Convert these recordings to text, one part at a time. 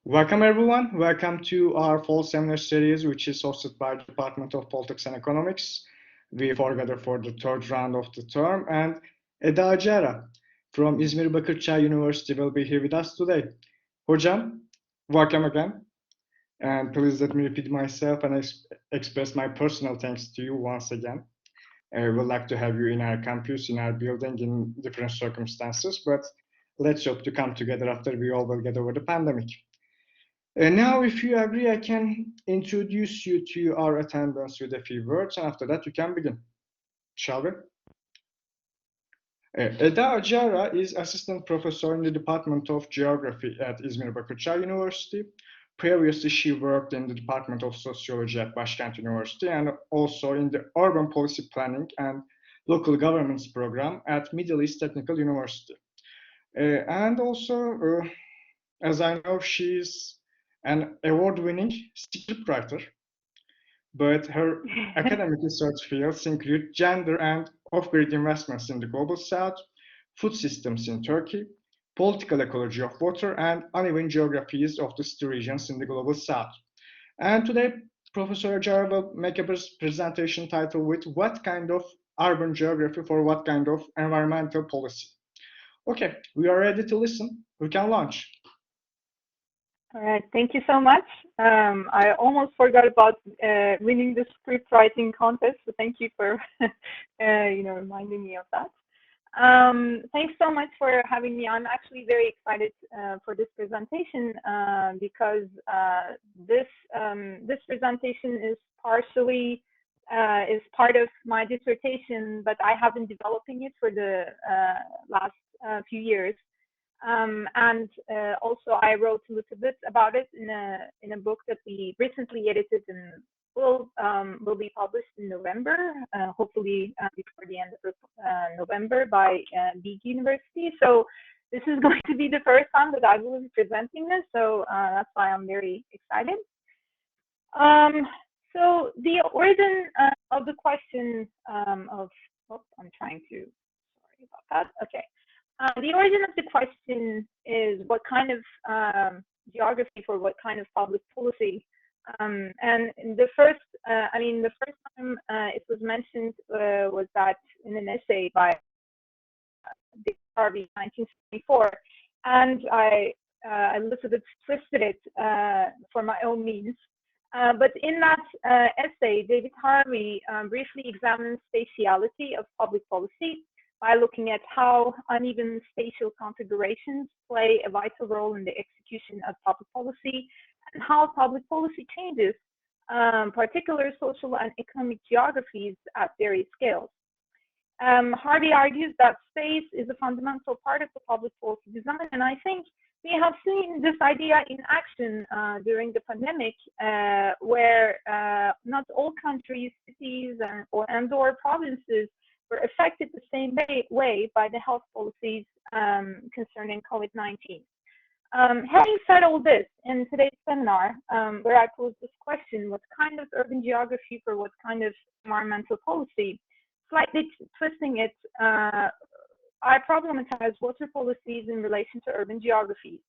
Welcome everyone. Welcome to our fall seminar series, which is hosted by the Department of Politics and Economics. We forgathered for the third round of the term, and Eda Acara from İzmir Bakırçay University will be here with us today. Hocam, welcome again. And please let me repeat myself and express my personal thanks to you once again. We would like to have you in our campus, in our building, in different circumstances, but let's hope to come together after we all will get over the pandemic. Now, if you agree, I can introduce you to our attendants with a few words, and after that, you can begin. Shall we? Eda Acara is assistant professor in the Department of Geography at İzmir Bakırçay University. Previously, she worked in the Department of Sociology at Başkent University and also in the Urban Policy Planning and Local Governments program at Middle East Technical University. And also, as I know, she's an award-winning scriptwriter, but her academic research fields include gender and off-grid investments in the global south, food systems in Turkey, political ecology of water, and uneven geographies of the city regions in the global south. And today, Professor Acara will make a presentation titled with "What kind of urban geography for what kind of environmental policy?" Okay, we are ready to listen. We can launch. All right, thank you so much. I almost forgot about winning the script writing contest, so thank you for reminding me of that. Thanks so much for having me. I'm actually very excited for this presentation because this presentation is partially is part of my dissertation, but I have been developing it for the last few years. And also I wrote a little bit about it in a book that we recently edited and will be published in November, hopefully before the end of November by Big University. So this is going to be the first time that I will be presenting this, so that's why I'm very excited. So the origin of the question I'm trying to, sorry about that, okay. The origin of the question is what kind of geography for what kind of public policy. And the first time it was mentioned was that in an essay by Dick Harvey, 1974, and I a little bit twisted it for my own means. But in that essay, David Harvey briefly examines spatiality of public policy by looking at how uneven spatial configurations play a vital role in the execution of public policy and how public policy changes particular social and economic geographies at various scales. Harvey argues that space is a fundamental part of the public policy design, and I think we have seen this idea in action during the pandemic, where not all countries, cities, and/or provinces were affected the same way by the health policies concerning COVID-19. Having said all this, in today's seminar, where I pose this question, what kind of urban geography for what kind of environmental policy, slightly twisting it, I problematize water policies in relation to urban geographies.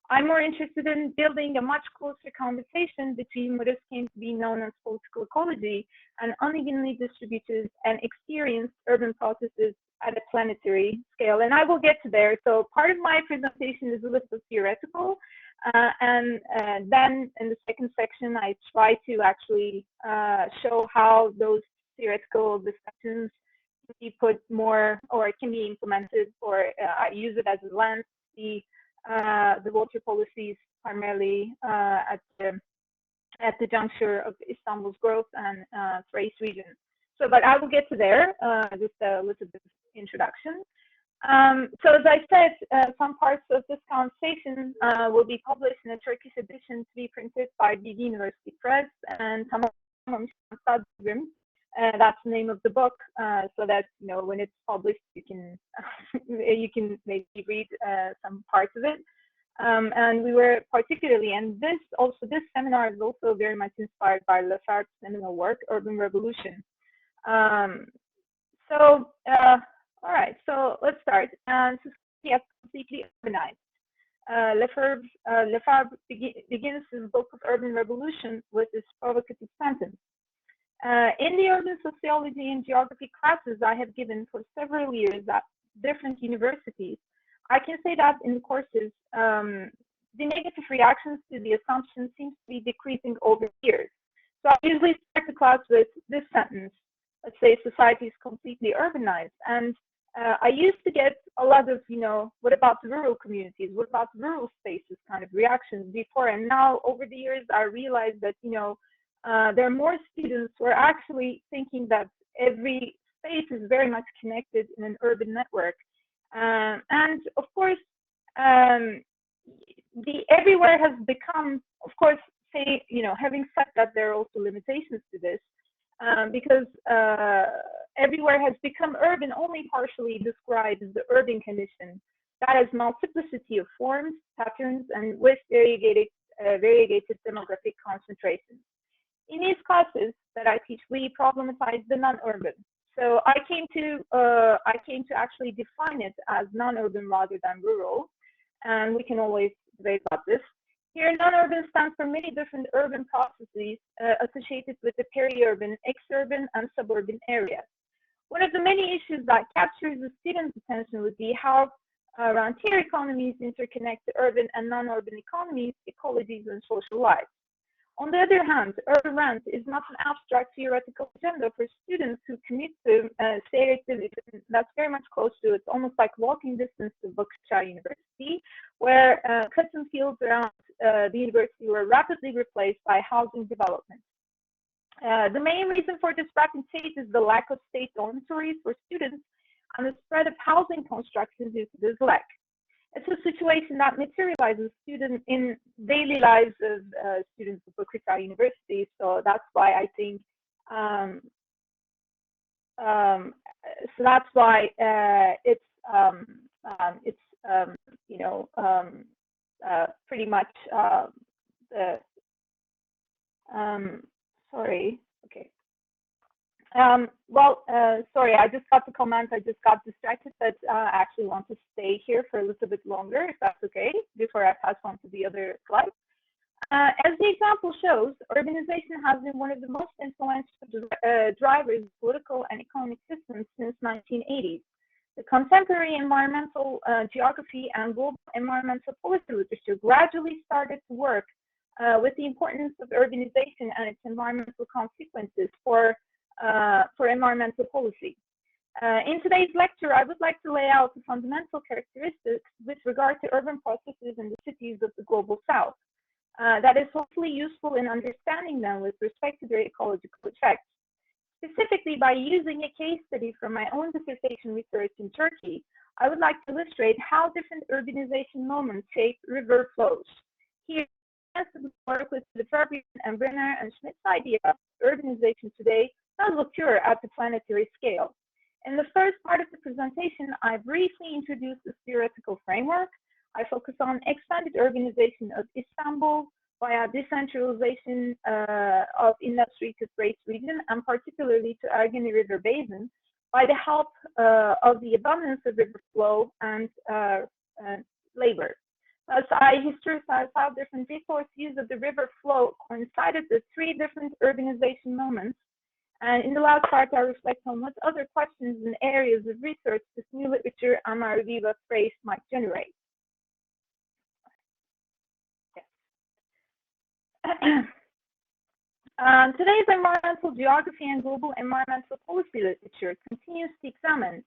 I'm more interested in building a much closer conversation between what came to be known as political ecology and unevenly distributed and experienced urban processes at a planetary scale. And I will get to there. So part of my presentation is a little bit theoretical. And then in the second section, I try to actually show how those theoretical discussions can be put more, or can be implemented, or I use it as a lens to see the water policies primarily at the juncture of Istanbul's growth and Thrace region. So, but I will get to there, just a little bit of introduction. So as I said, some parts of this conversation will be published in a Turkish edition to be printed by Bilgi University Press, and that's the name of the book, so that when it's published, you can you can maybe read some parts of it. And we were particularly, and this seminar is also very much inspired by Lafargue's seminal work, Urban Revolution. All right, so let's start. Society is completely urbanized. Lefebvre begins his book of Urban Revolution with this provocative sentence. In the urban sociology and geography classes I have given for several years at different universities, I can say that in the courses, the negative reactions to the assumption seems to be decreasing over years. So I usually start the class with this sentence. Let's say society is completely urbanized. And I used to get a lot of, what about the rural communities? What about rural spaces kind of reactions before? And now over the years, I realized that, there are more students who are actually thinking that every space is very much connected in an urban network. And of course, the everywhere has become, of course, having said that, there are also limitations to this, because everywhere has become urban only partially describes the urban condition that has multiplicity of forms, patterns, and with variegated demographic concentrations. In these classes that I teach, we problematize the non-urban. So I came to actually define it as non-urban rather than rural, and we can always debate about this. Here, non-urban stands for many different urban processes associated with the peri-urban, exurban, and suburban areas. One of the many issues that captures the student's attention would be how rentier economies interconnect the urban and non-urban economies, ecologies, and social lives. On the other hand, urban rent is not an abstract theoretical agenda for students who commute to say that's very much close to, it's almost like walking distance to Bakırçay University, where cotton fields around the university were rapidly replaced by housing development. The main reason for this rapid change is the lack of state dormitories for students and the spread of housing construction due to this lack. It's a situation that materializes in daily lives of students at Bakırçay University. So that's why I think, so that's why it's pretty much the sorry. Okay. Sorry, I just got the comment. I just got distracted, but I actually want to stay here for a little bit longer, if that's okay, before I pass on to the other slide. As the example shows, urbanization has been one of the most influential drivers of political and economic systems since 1980s. The contemporary environmental geography and global environmental policy literature gradually started to work with the importance of urbanization and its environmental consequences for environmental policy. In today's lecture, I would like to lay out the fundamental characteristics with regard to urban processes in the cities of the global south. That is hopefully useful in understanding them with respect to their ecological effects. Specifically, by using a case study from my own dissertation research in Turkey, I would like to illustrate how different urbanization moments shape river flows. Here, work with Lefebvre and Brenner and Schmidt's idea of urbanization today does occur at the planetary scale. In the first part of the presentation, I briefly introduced the theoretical framework. I focus on expanded urbanization of Istanbul via decentralization of industry to Thrace region, and particularly to Argon River Basin, by the help of the abundance of river flow and labor. Thus, I historicize how different resource use of the river flow coincided with three different urbanization moments. And in the last part, I reflect on what other questions and areas of research this new literature and my review of Thrace might generate. Today's environmental geography and global environmental policy literature continues to examine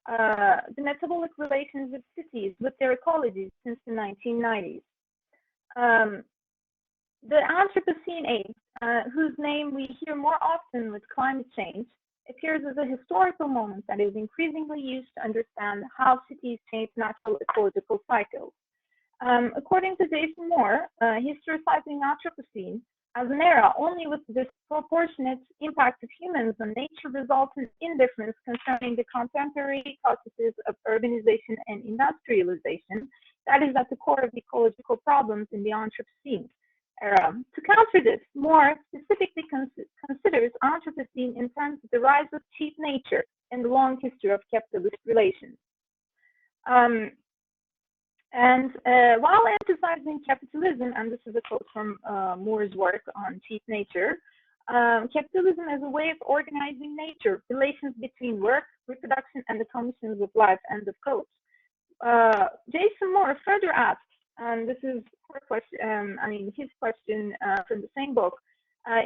the metabolic relations of cities with their ecologies since the 1990s. The Anthropocene age, whose name we hear more often with climate change, appears as a historical moment that is increasingly used to understand how cities change natural ecological cycles. According to Jason Moore, historicizing Anthropocene as an era only with disproportionate impact of humans on nature results in indifference concerning the contemporary processes of urbanization and industrialization that is at the core of the ecological problems in the Anthropocene era. To counter this, Moore specifically considers Anthropocene in terms of the rise of cheap nature and the long history of capitalist relations. And while emphasizing capitalism, and this is a quote from Moore's work on cheap nature, capitalism as a way of organizing nature, relations between work, reproduction, and the conditions of life, end of quote. Jason Moore further asks, and this is her question, his question from the same book,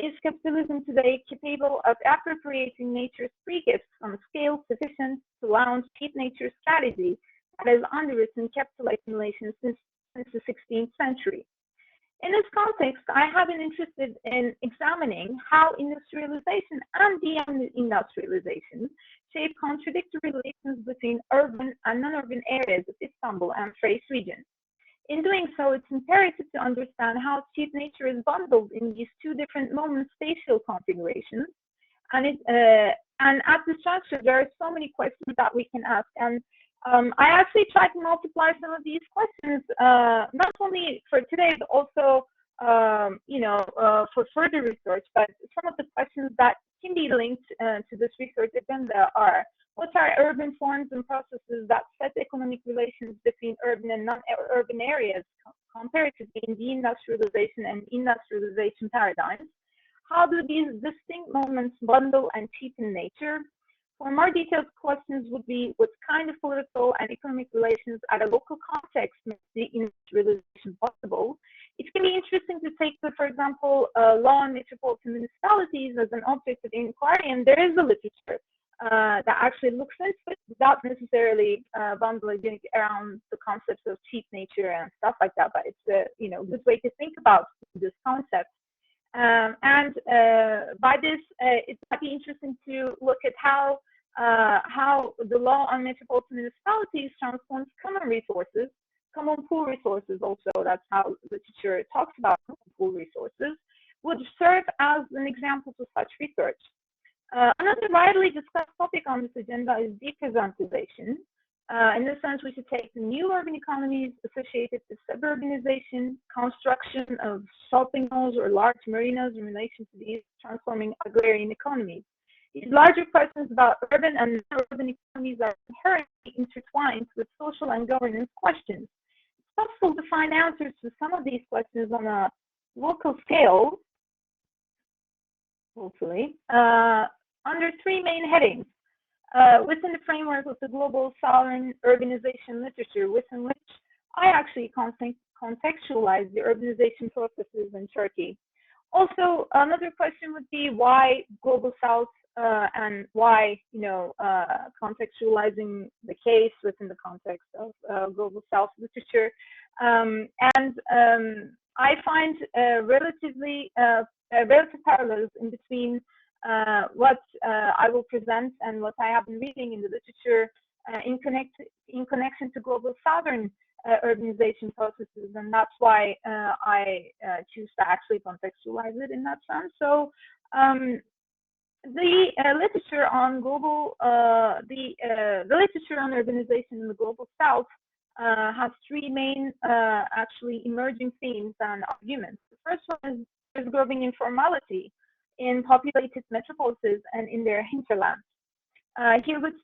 is capitalism today capable of appropriating nature's free gifts on a scale sufficient to launch cheap nature strategy that has underwritten capital accumulation since the 16th century? In this context, I have been interested in examining how industrialization and deindustrialization shape contradictory relations between urban and non-urban areas of Istanbul and Thrace region. In doing so, it's imperative to understand how cheap nature is bundled in these two different moment-spatial configurations. And at this juncture, there are so many questions that we can ask. And I actually tried to multiply some of these questions, not only for today, but also, for further research. But some of the questions that can be linked to this research agenda are: what are urban forms and processes that set economic relations between urban and non-urban areas comparatively in deindustrialization and industrialization paradigms? How do these distinct moments bundle and cheapen nature? For more detailed questions would be, what kind of political and economic relations at a local context makes deindustrialization possible? It can be interesting to take, for example, law on metropolitan municipalities as an object of inquiry, and there is a literature that actually looks into it without necessarily bundling around the concepts of cheap nature and stuff like that. But it's a good way to think about this concept. By this, it might be interesting to look at how the law on metropolitan municipalities transforms common resources, common pool resources. Also, that's how literature talks about common pool resources, would serve as an example to such research. Another widely discussed topic on this agenda is depresentization. In this sense, we should take the new urban economies associated with suburbanization, construction of shopping malls or large marinas in relation to these transforming agrarian economies. These larger questions about urban and non-urban economies are inherently intertwined with social and governance questions. It's possible to find answers to some of these questions on a local scale, hopefully, under three main headings. Within the framework of the global southern urbanization literature, within which I actually contextualize the urbanization processes in Turkey. Also, another question would be why global south and why, contextualizing the case within the context of global south literature. I find relative parallels in between what I will present and what I have been reading in the literature in connection to global southern urbanization processes, and that's why I choose to actually contextualize it in that sense. So the literature on global, the literature on urbanization in the global south has three main actually emerging themes and arguments. The first one is growing informality in populated metropolises and in their hinterlands. Here with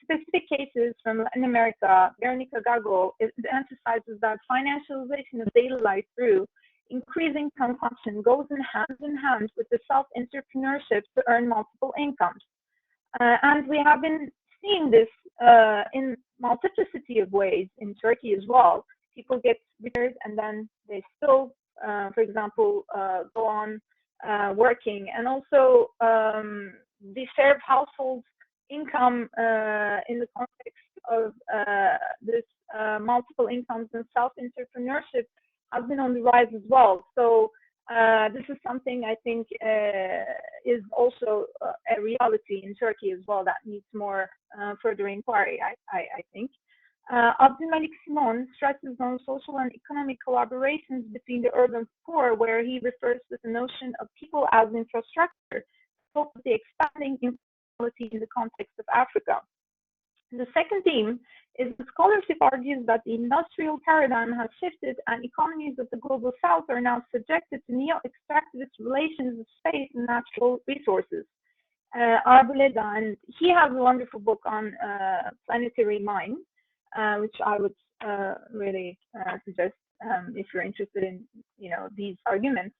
specific cases from Latin America, Veronica Gago emphasizes that financialization of daily life through increasing consumption goes in hand with the self-entrepreneurship to earn multiple incomes. And we have been seeing this in multiplicity of ways in Turkey as well. People get retired and then they still, for example, go on working, and also the share of household income in the context of this multiple incomes and self-entrepreneurship has been on the rise as well. So this is something I think is also a reality in Turkey as well that needs more further inquiry, I think. Abdülmalik Simon stresses on social and economic collaborations between the urban poor, where he refers to the notion of people as infrastructure, to the expanding inequality in the context of Africa. The second theme is the scholarship argues that the industrial paradigm has shifted and economies of the global south are now subjected to neo-extractivist relations of space and natural resources. Arbuleda, and he has a wonderful book on planetary mind, which I would really suggest if you're interested in, these arguments.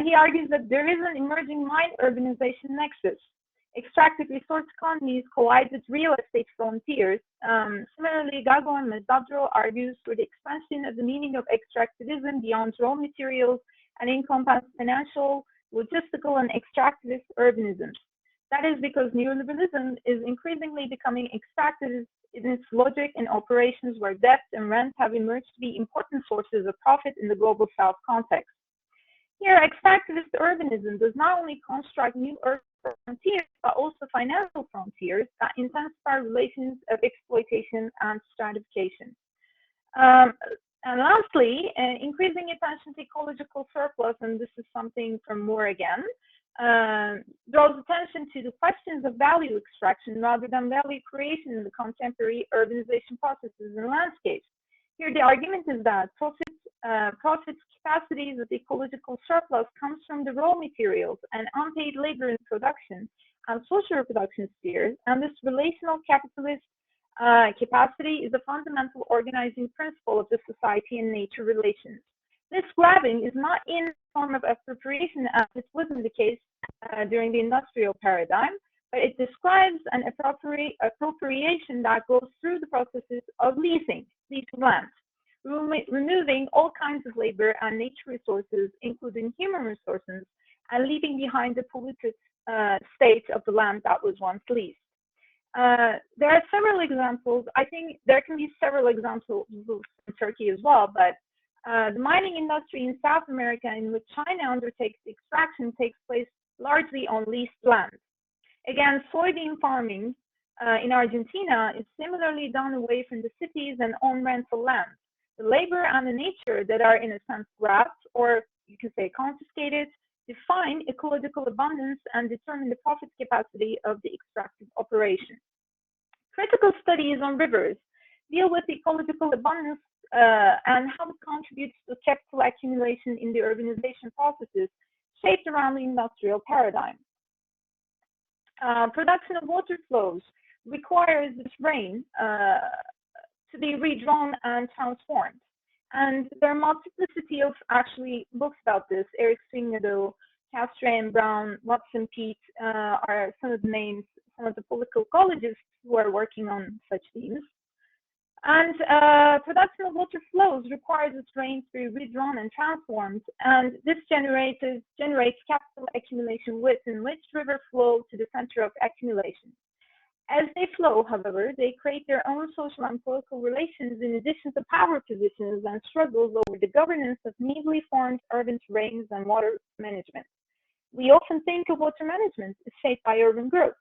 He argues that there is an emerging mine urbanization nexus. Extractive resource economies collide with real estate frontiers. Similarly, Gago and Mezdadro argues for the expansion of the meaning of extractivism beyond raw materials and encompass financial, logistical, and extractivist urbanism. That is because neoliberalism is increasingly becoming extractivist in its logic and operations where debt and rent have emerged to be important sources of profit in the global South context. Here, extractivist urbanism does not only construct new urban frontiers, but also financial frontiers that intensify relations of exploitation and stratification. And lastly, increasing attention to ecological surplus, and this is something from Moore again, draws attention to the questions of value extraction rather than value creation in the contemporary urbanization processes and landscapes. Here, the argument is that profits capacities of the ecological surplus comes from the raw materials and unpaid labor in production and social reproduction spheres, and this relational capitalist capacity is a fundamental organizing principle of the society and nature relations. This grabbing is not in the form of appropriation, as this wasn't the case during the industrial paradigm, but it describes an appropriation that goes through the processes of leasing land, removing all kinds of labor and nature resources, including human resources, and leaving behind the polluted state of the land that was once leased. There are several examples. I think there can be several examples in Turkey as well, but the mining industry in South America, in which China undertakes extraction, takes place largely on leased land. Again, soybean farming in Argentina is similarly done away from the cities and on rental land. The labor and the nature that are in a sense grabbed, or you can say confiscated, define ecological abundance and determine the profit capacity of the extractive operation. Critical studies on rivers deal with ecological abundance and how it contributes to capital accumulation in the urbanization processes shaped around the industrial paradigm. Production of water flows requires this rain to be redrawn and transformed. And there are multiplicity of actually books about this. Eric Swingado, Castray and Brown, Watson Pete are some of the names, some of the political ecologists who are working on such themes. And production of water flows requires its rain to be redrawn and transformed, and this generates capital accumulation within which river flow to the center of accumulation. As they flow, however, they create their own social and political relations in addition to power positions and struggles over the governance of newly formed urban terrains and water management. We often think of water management as shaped by urban growth.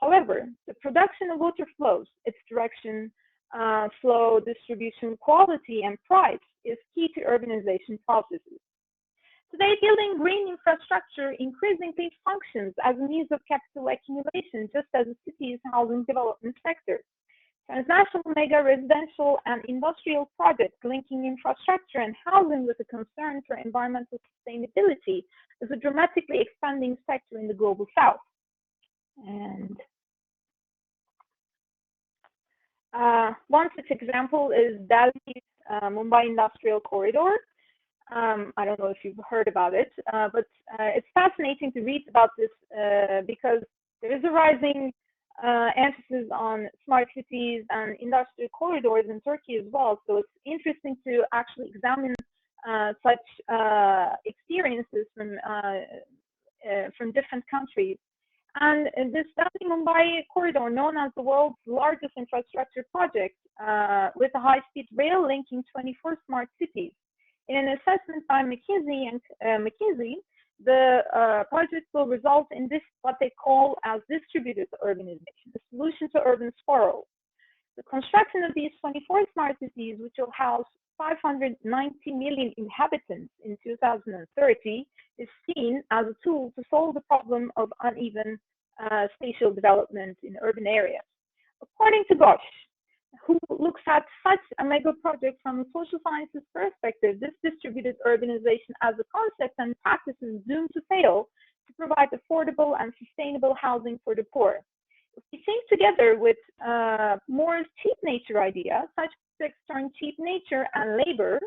However, the production of water flows, its direction, flow, distribution, quality, and price is key to urbanization processes. Today, building green infrastructure increasingly functions as a means of capital accumulation, just as a city's housing development sector. Transnational mega residential and industrial projects linking infrastructure and housing with a concern for environmental sustainability is a dramatically expanding sector in the global south. And one such example is Delhi's Mumbai Industrial Corridor. I don't know if you've heard about it, but it's fascinating to read about this because there is a rising emphasis on smart cities and industrial corridors in Turkey as well. So it's interesting to actually examine such experiences from different countries. And this Delhi-Mumbai corridor, known as the world's largest infrastructure project, with a high-speed rail linking 24 smart cities. In an assessment by McKinsey, the project will result in this, what they call as distributed urbanization, the solution to urban sprawl. The construction of these 24 smart cities, which will house 590 million inhabitants in 2030, is seen as a tool to solve the problem of uneven spatial development in urban areas. According to Ghosh, who looks at such a mega project from a social sciences perspective, this distributed urbanization as a concept and practice is doomed to fail to provide affordable and sustainable housing for the poor. If we think together with Moore's cheap nature idea, such architects turn cheap nature and labor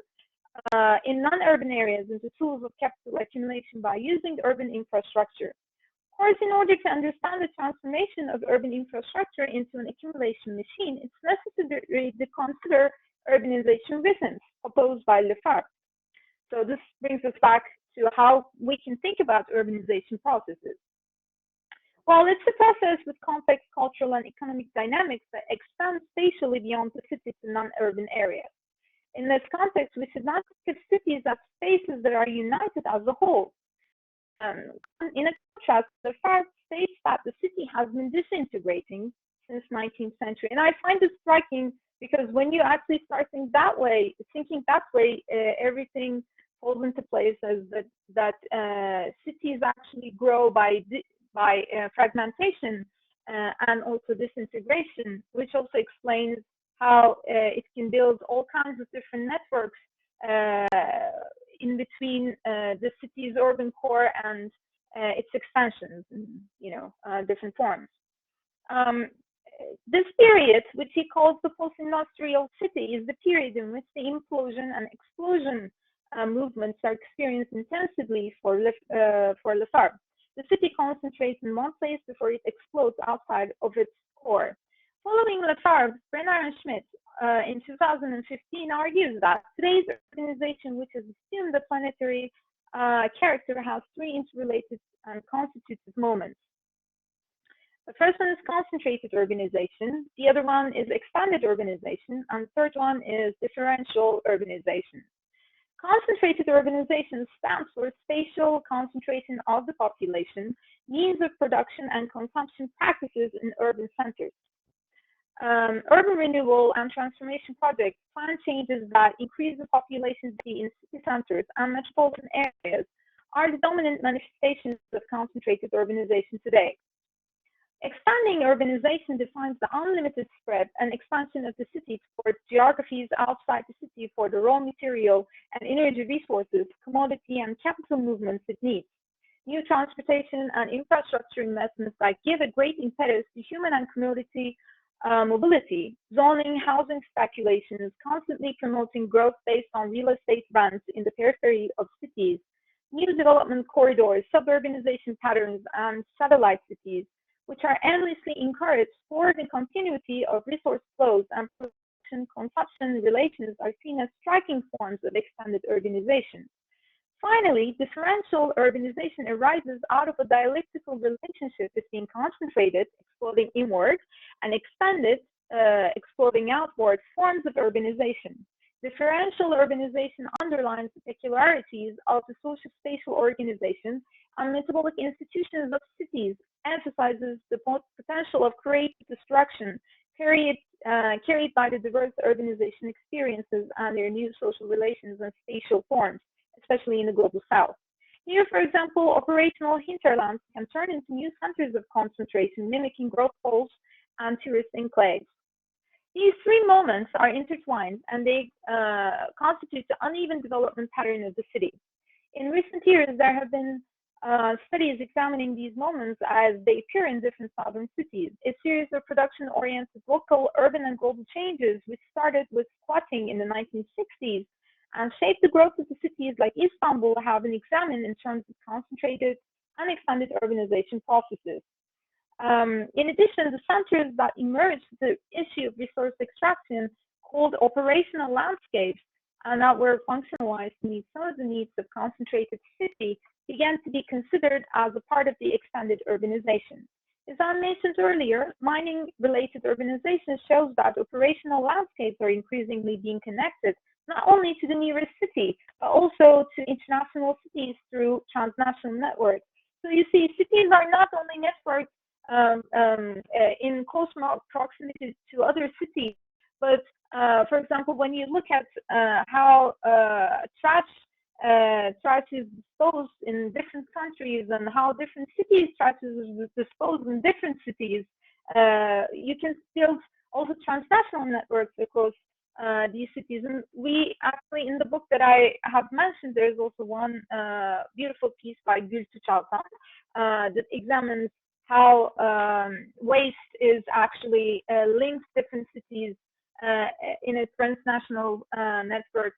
in non-urban areas into tools of capital accumulation by using urban infrastructure. Of course, in order to understand the transformation of urban infrastructure into an accumulation machine, it's necessary to consider urbanization rhythms proposed by Lefebvre. So this brings us back to how we can think about urbanization processes. Well, it's a process with complex cultural and economic dynamics that extends spatially beyond the city to non-urban areas. In this context, we should not think of cities as spaces that are united as a whole. In a contrast, the fact states that the city has been disintegrating since 19th century. And I find this striking because when you actually start thinking that way, everything falls into place as that cities actually grow by fragmentation and also disintegration, which also explains how it can build all kinds of different networks in between the city's urban core and its expansions in different forms. This period, which he calls the post-industrial city, is the period in which the implosion and explosion movements are experienced intensively for Lefebvre. The city concentrates in one place before it explodes outside of its core. Following Lefebvre, Brenner and Schmidt in 2015 argues that today's urbanization, which has assumed the planetary character, has three interrelated and constitutive moments. The first one is concentrated urbanization, the other one is expanded urbanization, and the third one is differential urbanization. Concentrated urbanization stands for spatial concentration of the population, means of production and consumption practices in urban centers. Urban renewal and transformation projects plan changes that increase the population density in city centers and metropolitan areas are the dominant manifestations of concentrated urbanization today. Expanding urbanization defines the unlimited spread and expansion of the city towards geographies outside the city for the raw material and energy resources, commodity and capital movements it needs. New transportation and infrastructure investments that give a great impetus to human and community mobility, zoning, housing speculations, constantly promoting growth based on real estate rents in the periphery of cities, new development corridors, suburbanization patterns, and satellite cities, which are endlessly encouraged for the continuity of resource flows and production-consumption relations are seen as striking forms of expanded urbanization. Finally, differential urbanization arises out of a dialectical relationship between concentrated, exploding inward, and expanded, exploding outward forms of urbanization. Differential urbanization underlines the peculiarities of the social spatial organization and metabolic institutions of cities, emphasizes the potential of creative destruction carried by the diverse urbanization experiences and their new social relations and spatial forms, especially in the global south. Here, for example, operational hinterlands can turn into new centers of concentration, mimicking growth poles and tourist enclaves. These three moments are intertwined and they constitute the uneven development pattern of the city. In recent years, there have been studies examining these moments as they appear in different southern cities. A series of production-oriented local, urban, and global changes, which started with squatting in the 1960s and shaped the growth of the cities like Istanbul, have been examined in terms of concentrated and expanded urbanization processes. In addition, the centers that emerged the issue of resource extraction, called operational landscapes, and that were functionalized to meet some of the needs of concentrated city, began to be considered as a part of the expanded urbanization. As I mentioned earlier, mining-related urbanization shows that operational landscapes are increasingly being connected not only to the nearest city, but also to international cities through transnational networks. So you see, cities are not only networks in close proximity to other cities, but for example, when you look at how trash is disposed in different countries and how different cities trash is disposed in different cities, you can build also transnational networks across these cities. And we actually, in the book that I have mentioned, there's also one beautiful piece by Bakırçay that examines how waste is actually linked different cities in a transnational network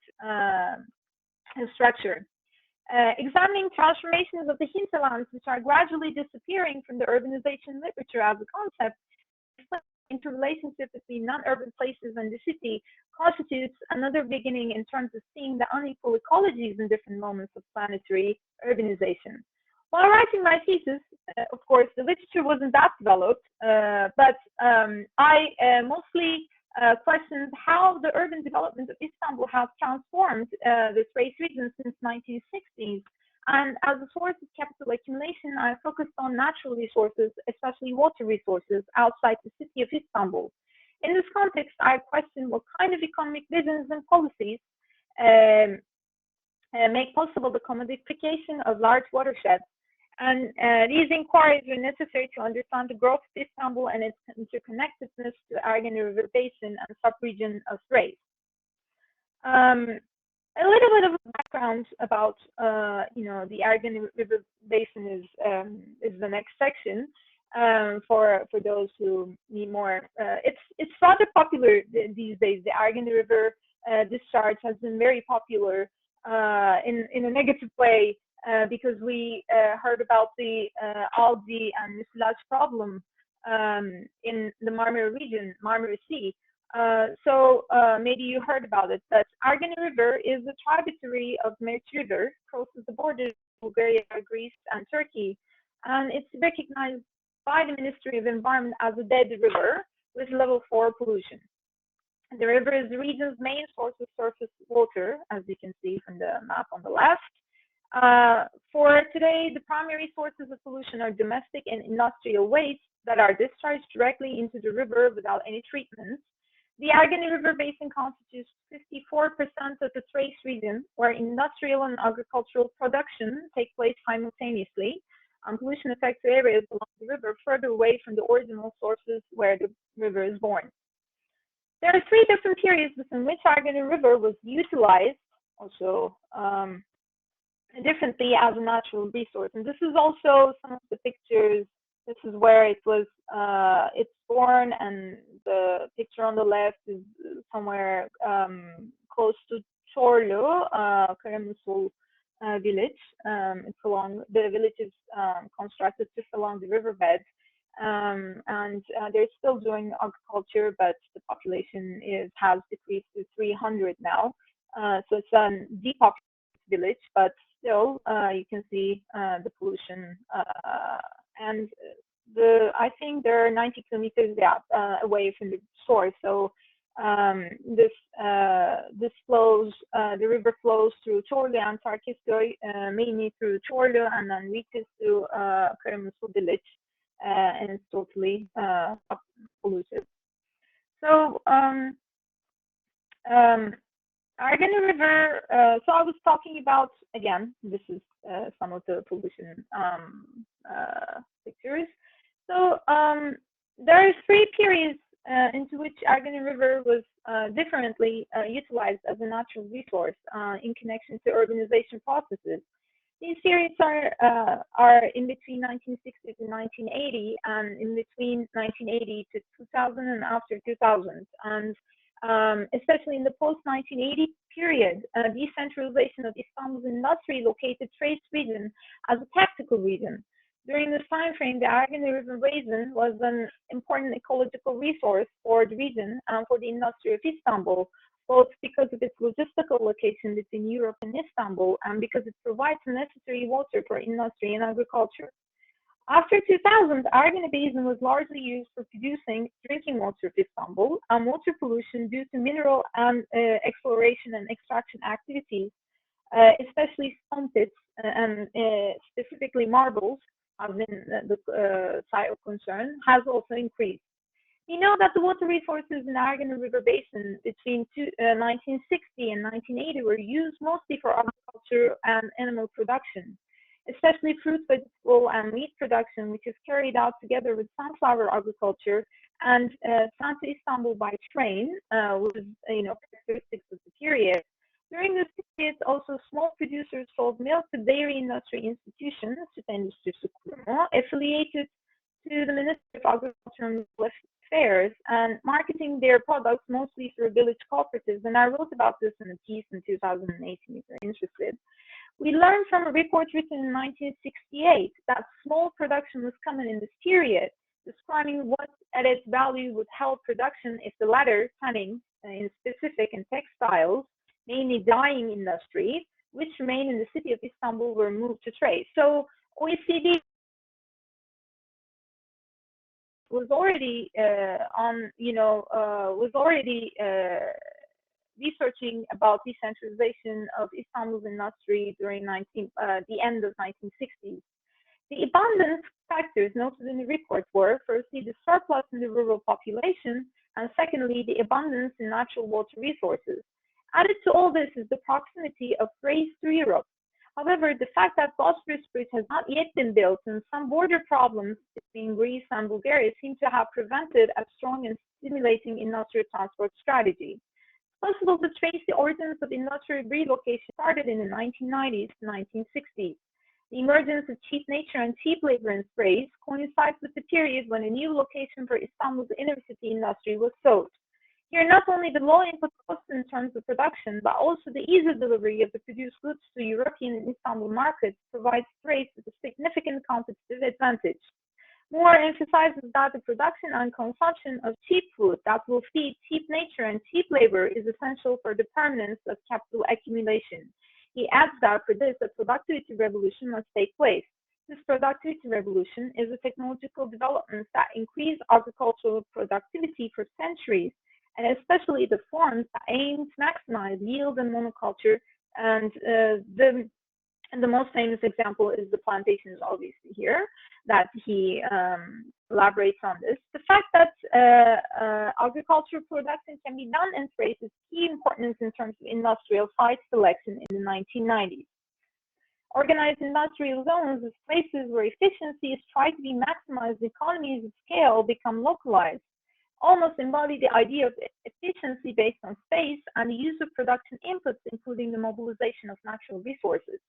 structure. Examining transformations of the hinterlands, which are gradually disappearing from the urbanization literature as a concept, interrelationship between non-urban places and the city constitutes another beginning in terms of seeing the unequal ecologies in different moments of planetary urbanization. While writing my thesis, of course, the literature wasn't that developed, but I mostly questioned how the urban development of Istanbul has transformed the race region since 1960s. And as a source of capital accumulation, I focused on natural resources, especially water resources, outside the city of Istanbul. In this context, I questioned what kind of economic visions and policies make possible the commodification of large watersheds. And these inquiries are necessary to understand the growth of Istanbul and its interconnectedness to the Argon River Basin and sub-region of Thrace. A little bit of a background about, the Argon River Basin is the next section for those who need more. It's rather popular these days. The Argon River discharge has been very popular in a negative way because we heard about the algae and mucilage problem in the Marmara region, Marmara Sea. So maybe you heard about it, but Argon River is a tributary of Meriç River, crosses the border of Bulgaria, Greece, and Turkey, and it's recognized by the Ministry of Environment as a dead river with level 4 pollution. The river is the region's main source of surface water, as you can see from the map on the left. For today, the primary sources of pollution are domestic and industrial waste that are discharged directly into the river without any treatment. The Argon River Basin constitutes 54% of the Thrace region, where industrial and agricultural production take place simultaneously, and pollution affects areas along the river further away from the original sources where the river is born. There are 3 different periods within which Argon River was utilized, also differently, as a natural resource. And this is also some of the pictures. This is where it was, it's born, and the picture on the left is somewhere close to Çorlu, Karamusul village. It's along, the village is constructed just along the riverbed. And they're still doing agriculture, but the population has decreased to 300 now. So it's a depopulated village, but still you can see the pollution. And I think they're 90 kilometers away from the source. So this flows, the river flows through Çorlu and Tarkisköy, mainly through Çorlu, and then reaches to Karamusul village. And it's totally polluted. So Argon River, so I was talking about, again, this is some of the pollution pictures. So there are 3 periods into which Argon River was differently utilized as a natural resource in connection to urbanization processes. These periods are in between 1960 to 1980, and in between 1980 to 2000 and after 2000. And especially in the post-1980 period, decentralization of Istanbul's industry-located Thrace region as a tactical region. During this time frame, the Argon River Basin was an important ecological resource for the region and for the industry of Istanbul, both because of its logistical location between Europe and Istanbul, and because it provides necessary water for industry and agriculture. After 2000, the Argon Basin was largely used for producing drinking water of Istanbul, and water pollution due to mineral and exploration and extraction activities, especially stone pits and specifically marbles, as in the site of concern, has also increased. We know that the water resources in the Argon River Basin between 1960 and 1980 were used mostly for agriculture and animal production, especially fruit, vegetable, and meat production, which is carried out together with sunflower agriculture and sent to Istanbul by train, with characteristics of the period. During this period, also small producers sold milk to dairy industry institutions, affiliated to the Ministry of Agriculture and Welfare fairs and marketing their products mostly through village cooperatives. And I wrote about this in a piece in 2018 if you're interested. We learned from a report written in 1968 that small production was common in this period, describing what added value would help production if the latter, tanning in specific, and textiles, mainly dyeing industry, which remain in the city of Istanbul, were moved to trade. So OECD was already researching about decentralization of Istanbul's industry during the end of 1960s. The abundance factors noted in the report were, firstly, the surplus in the rural population, and secondly, the abundance in natural water resources. Added to all this is the proximity of Thrace to Europe. However, the fact that Bosphorus Bridge has not yet been built and some border problems between Greece and Bulgaria seem to have prevented a strong and stimulating industrial transport strategy. It's possible to trace the origins of industrial relocation started in the 1990s to 1960s. The emergence of cheap nature and cheap labor in Thrace coincides with the period when a new location for Istanbul's inner city industry was sought. Here, not only the low input costs in terms of production, but also the ease of delivery of the produced goods to European and Istanbul markets provides Thrace with a significant competitive advantage. More emphasizes that the production and consumption of cheap food that will feed cheap nature and cheap labor is essential for the permanence of capital accumulation. He adds that for this, a productivity revolution must take place. This productivity revolution is a technological development that increase agricultural productivity for centuries, and especially the forms that aim to maximize yield and monoculture. And the most famous example is the plantations, obviously, here, that he elaborates on this. The fact that agricultural production can be done in Thrace is key importance in terms of industrial site selection in the 1990s. Organized industrial zones as places where efficiency is tried to be maximized, economies of scale become localized, almost embody the idea of efficiency based on space and the use of production inputs, including the mobilization of natural resources.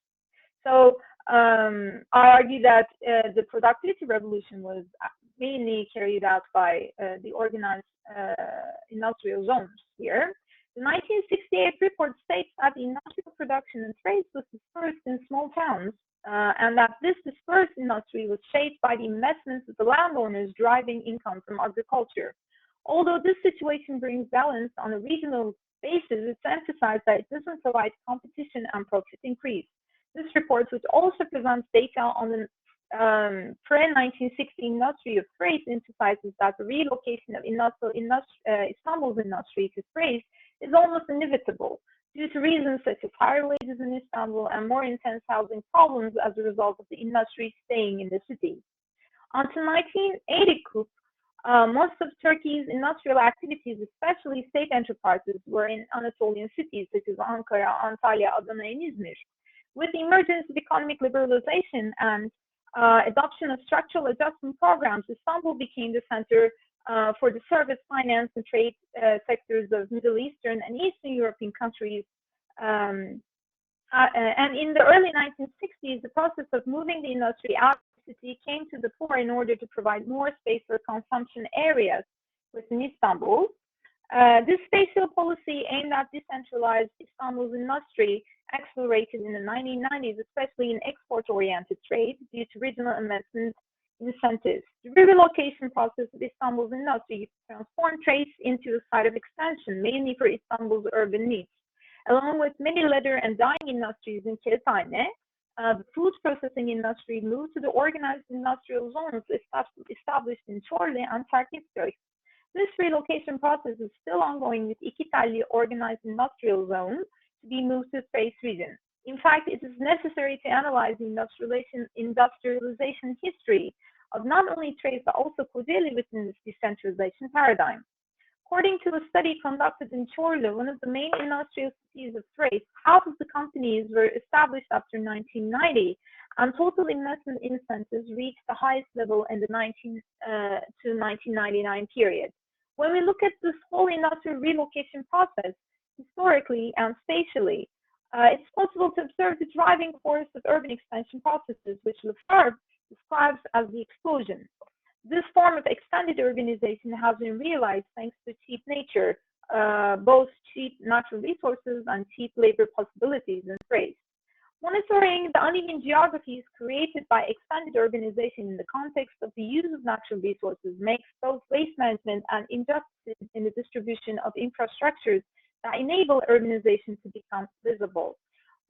So I argue that the productivity revolution was mainly carried out by the organized industrial zones here. The 1968 report states that the industrial production in Thrace was dispersed in small towns, and that this dispersed industry was shaped by the investments of the landowners driving income from agriculture. Although this situation brings balance on a regional basis, it's emphasized that it doesn't provide competition and profit increase. This report, which also presents data on the pre-1960 industry of Thrace, emphasizes that the relocation of Istanbul's industry to Thrace is almost inevitable due to reasons such as higher wages in Istanbul and more intense housing problems as a result of the industry staying in the city. Until 1982, most of Turkey's industrial activities, especially state enterprises, were in Anatolian cities such as Ankara, Antalya, Adana, and Izmir. With the emergence of economic liberalization and adoption of structural adjustment programs, Istanbul became the center for the service, finance, and trade sectors of Middle Eastern and Eastern European countries. And in the early 1960s, the process of moving the industry out of the city came to the fore in order to provide more space for consumption areas within Istanbul. This spatial policy aimed at decentralized Istanbul's industry accelerated in the 1990s, especially in export-oriented trade, due to regional investment incentives. The relocation process of Istanbul's industry transformed Thrace into a site of expansion, mainly for Istanbul's urban needs. Along with many leather and dyeing industries in Kıraathane, the food processing industry moved to the organized industrial zones established in Çorlu and Çerkezköy. This relocation process is still ongoing, with İkitelli organized industrial zone to be moved to Thrace region. In fact, it is necessary to analyze the industrialization history of not only Thrace but also Kocaeli within this decentralization paradigm. According to a study conducted in Çorlu, one of the main industrial cities of Thrace, half of the companies were established after 1990, and total investment incentives reached the highest level in the 1999 period. When we look at this whole industrial relocation process, historically and spatially, it's possible to observe the driving force of urban expansion processes, which Lefebvre describes as the explosion. This form of expanded urbanization has been realized thanks to cheap nature, both cheap natural resources and cheap labor possibilities in trade. Monitoring the uneven geographies created by expanded urbanization in the context of the use of natural resources makes both waste management and injustices in the distribution of infrastructures that enable urbanization to become visible.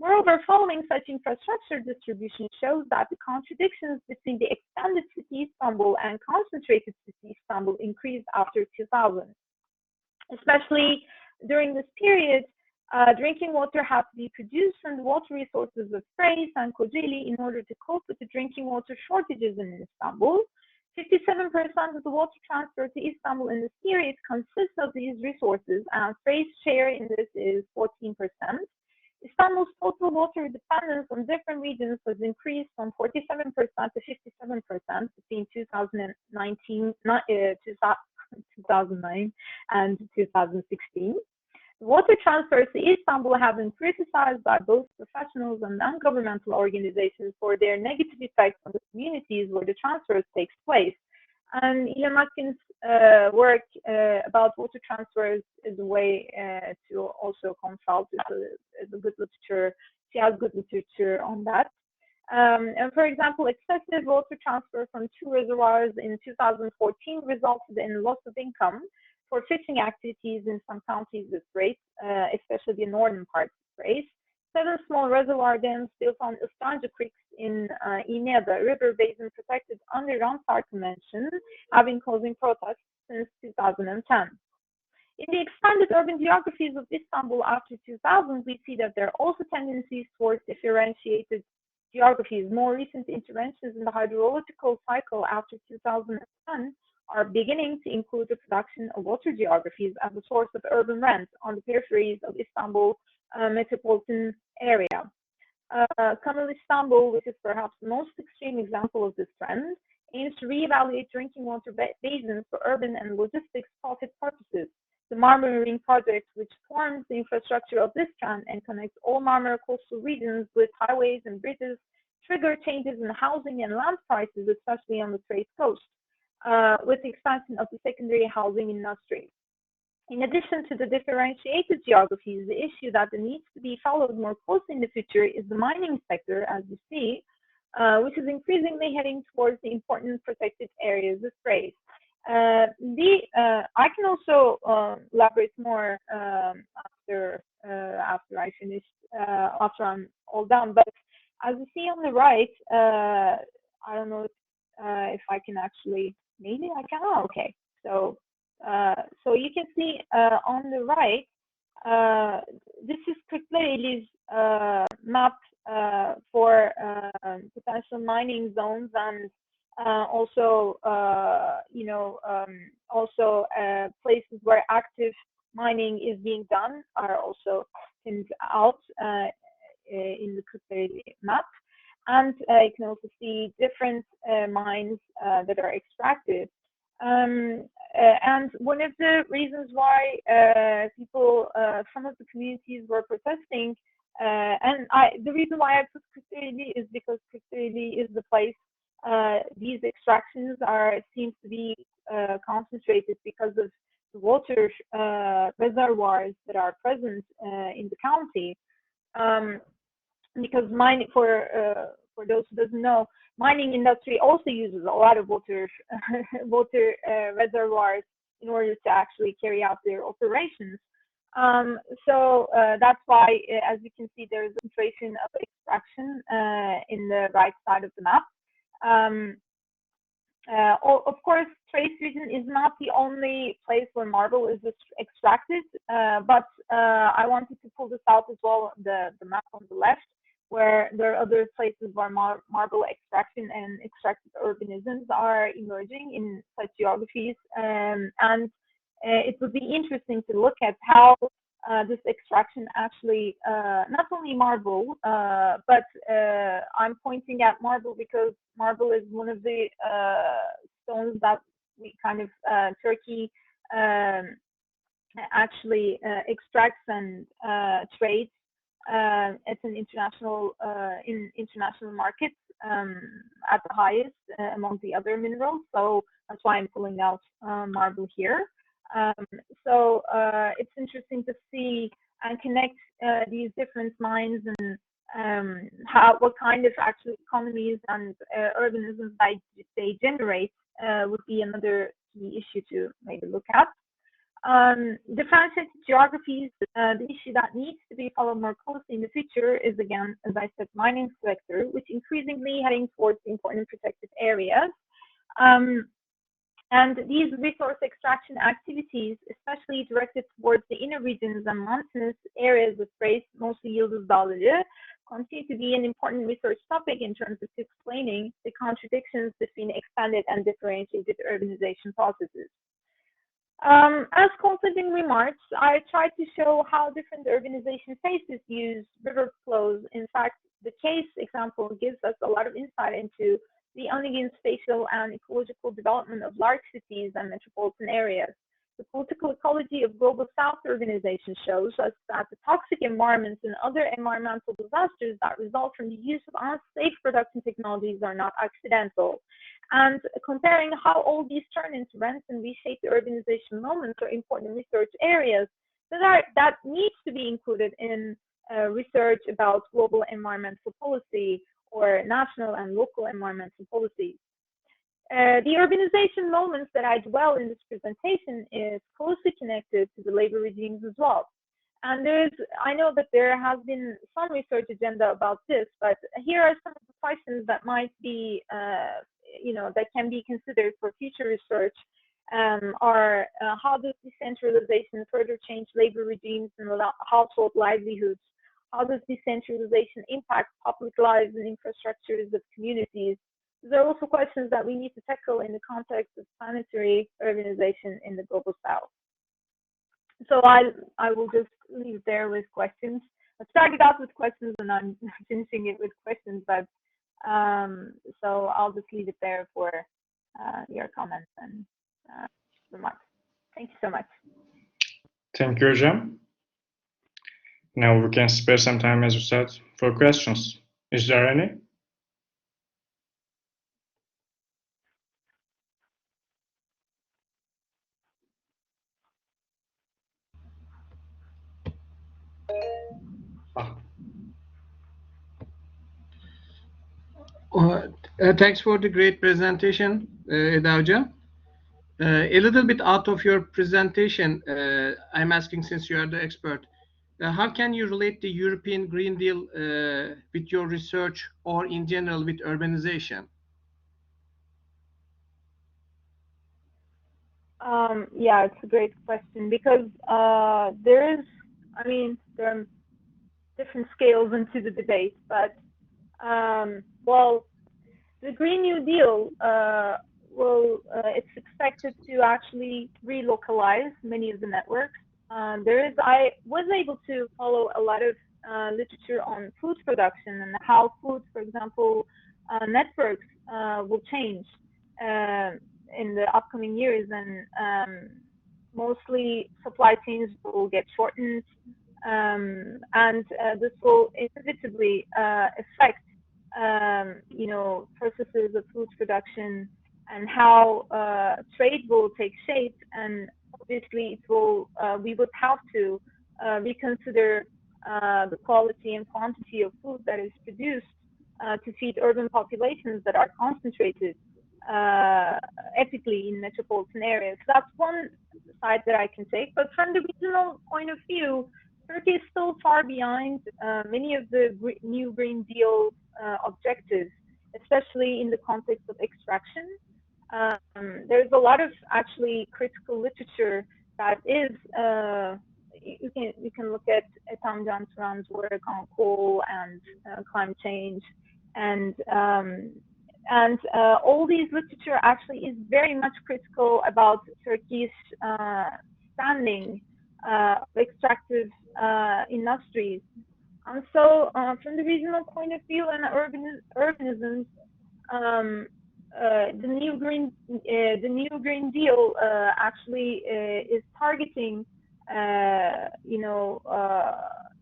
Moreover, following such infrastructure distribution shows that the contradictions between the expanded city Istanbul and concentrated city Istanbul increased after 2000. Especially during this period, drinking water had to be produced from the water resources of Thrace and Kocaeli in order to cope with the drinking water shortages in Istanbul. 57% of the water transfer to Istanbul in this period consists of these resources, and Thrace's share in this is 14%. Istanbul's total water dependence on different regions has increased from 47% to 57% between 2009 and 2016. Water transfers to Istanbul have been criticized by both professionals and non-governmental organizations for their negative effects on the communities where the transfers takes place. And Ilham Akın's work about water transfers is a way to also consult. It's a good literature. She has good literature on that. And for example, excessive water transfer from two reservoirs in 2014 resulted in loss of income for fishing activities in some counties with Thrace, especially the northern parts of Thrace. 7 small reservoir dams built on Istanbul creeks in Eda river basin protected under Ramsar Convention have been causing protests since 2010. In the expanded urban geographies of Istanbul after 2000, we see that there are also tendencies towards differentiated geographies. More recent interventions in the hydrological cycle after 2010 are beginning to include the production of water geographies as a source of urban rent on the peripheries of Istanbul metropolitan area. Kanal Istanbul, which is perhaps the most extreme example of this trend, aims to reevaluate drinking water basins for urban and logistics profit purposes. The Marmara Ring project, which forms the infrastructure of this trend and connects all Marmara coastal regions with highways and bridges, trigger changes in housing and land prices, especially on the Thrace coast, with the expansion of the secondary housing industry. In addition to the differentiated geographies, the issue that needs to be followed more closely in the future is the mining sector, as you see, which is increasingly heading towards the important protected areas of Thrace. I can also elaborate more after I finish, after I'm all done. But as you see on the right, I don't know if I can actually, maybe I can. Oh, okay. So you can see on the right, this is Kırklareli's map for potential mining zones, and also places where active mining is being done are also pinned out in the Kırklareli map. And you can also see different mines that are extracted. And one of the reasons why some of the communities were protesting, the reason why I put Kırklareli is because Kırklareli is the place these extractions seem to be concentrated because of the water reservoirs that are present in the county. Because mining, for those who doesn't know, mining industry also uses a lot of water reservoirs in order to actually carry out their operations. So that's why, as you can see, there is a concentration of extraction in the right side of the map. Of course, Thrace region is not the only place where marble is extracted, but I wanted to pull this out as well, the map on the left, where there are other places where marble extraction and extractive urbanisms are emerging in such geographies. And it would be interesting to look at how this extraction actually, not only marble, but I'm pointing at marble because marble is one of the stones that we kind of, Turkey actually extracts and trades It's an international in international markets at the highest among the other minerals. So that's why I'm pulling out marble here. So it's interesting to see and connect these different mines and what kind of actual economies and urbanisms they generate would be another key issue to maybe look at. Differentiated geographies, the issue that needs to be followed more closely in the future is, again, as I said, mining sector, which increasingly heading towards important protected areas. And these resource extraction activities, especially directed towards the inner regions and mountainous areas with raised, mostly yıldız dağları, continue to be an important research topic in terms of explaining the contradictions between expanded and differentiated urbanization processes. As concluding remarks, I tried to show how different urbanization phases use river flows. In fact, the case example gives us a lot of insight into the uneven spatial and ecological development of large cities and metropolitan areas. The political ecology of global south urbanization shows us that the toxic environments and other environmental disasters that result from the use of unsafe production technologies are not accidental. And comparing how all these turn into rents and reshape the urbanization moments are important research areas that needs to be included in research about global environmental policy or national and local environmental policies. The urbanization moments that I dwell in this presentation is closely connected to the labor regimes as well. And I know that there has been some research agenda about this, but here are some of the questions that might be, that can be considered for future research. How does decentralization further change labor regimes and household livelihoods? How does decentralization impact public lives and infrastructures of communities? There are also questions that we need to tackle in the context of planetary urbanization in the global south. So I will just leave there with questions. I started out with questions and I'm finishing it with questions, but so I'll just leave it there for your comments and remarks. Thank you so much. Thank you, Hocam. Now we can spare some time, as you said, for questions. Is there any? Thanks for the great presentation, Eda Hoca. A little bit out of your presentation, I'm asking, since you are the expert, how can you relate the European Green Deal with your research or in general with urbanization? Yeah, it's a great question because there are different scales into the debate, but well, the Green New Deal it's expected to actually relocalize many of the networks. I was able to follow a lot of literature on food production and how food, for example, networks will change in the upcoming years, and mostly supply chains will get shortened, and this will inevitably affect processes of food production and how trade will take shape. And obviously we would have to reconsider the quality and quantity of food that is produced to feed urban populations that are concentrated ethically in metropolitan areas. So that's one side that I can take. But from the regional point of view, Turkey is still far behind many of the new Green Deal objectives, especially in the context of extraction. There's a lot of actually critical literature that is, you can look at Ethem Cansu'ran's work on coal and climate change, and all these literature actually is very much critical about Turkey's standing of extractive industries. And so from the regional point of view and urbanism, the new Green Deal actually is targeting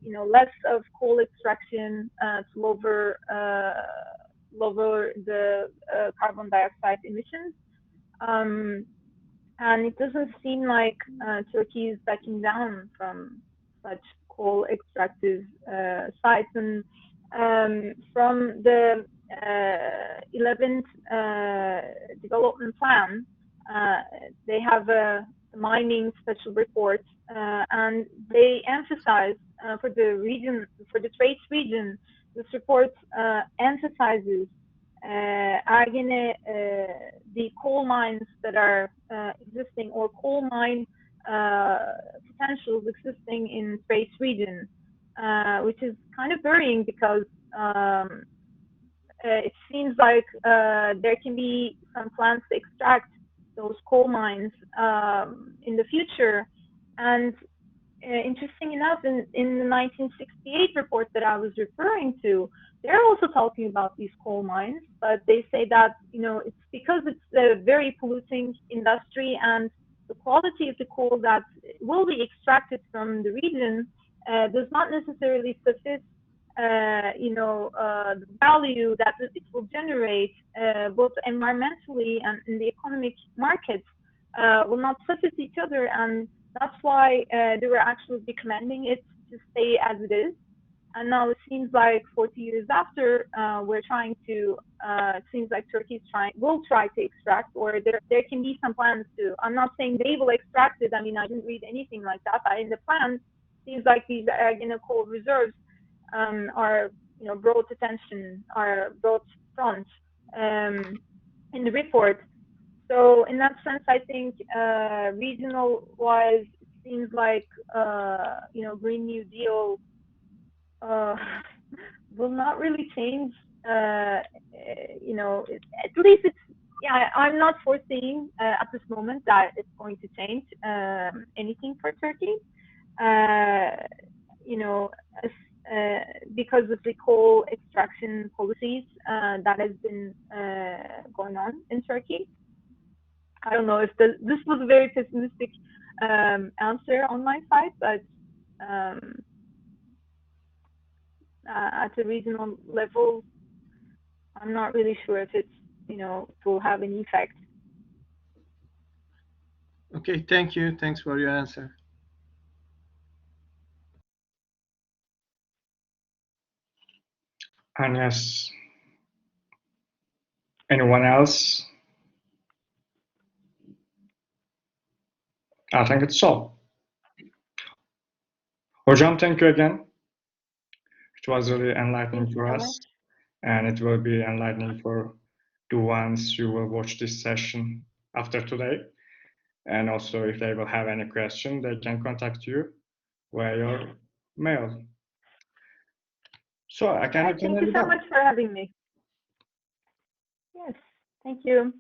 less of coal extraction to lower the carbon dioxide emissions. And it doesn't seem like Turkey is backing down from such coal extractive sites. And from the 11th development plan, they have a mining special report, and they emphasize for the region, for the Thrace region, this report emphasizes the coal mines that are existing, or coal mine potentials existing in Thrace region, which is kind of worrying because it seems like there can be some plans to extract those coal mines in the future. And interesting enough, in the 1968 report that I was referring to, they're also talking about these coal mines, but they say that it's because it's a very polluting industry, and the quality of the coal that will be extracted from the region does not necessarily suffice the value that it will generate both environmentally and in the economic markets will not suffice each other, and that's why they were actually recommending it to stay as it is. And now it seems like 40 years after, we're trying to, it seems like Turkey will try to extract, or there can be some plans to. I'm not saying they will extract it. I mean, I didn't read anything like that. But in the plan, it seems like these coal reserves are, brought attention, are brought front in the report. So in that sense, I think regional-wise, it seems like Green New Deal will not really change. At least I'm not foreseeing at this moment that it's going to change anything for Turkey. Because of the coal extraction policies that has been going on in Turkey. I don't know if this was a very pessimistic answer on my side, but at a regional level, I'm not really sure if it's, it will have any effect. Okay, thank you. Thanks for your answer. And yes, anyone else? I think it's all. Hocam, thank you again. It was really enlightening for us, and it will be enlightening for the ones who will watch this session after today. And also, if they will have any question, they can contact you via your mail. So I can. Thank you so much for having me. Yes, thank you.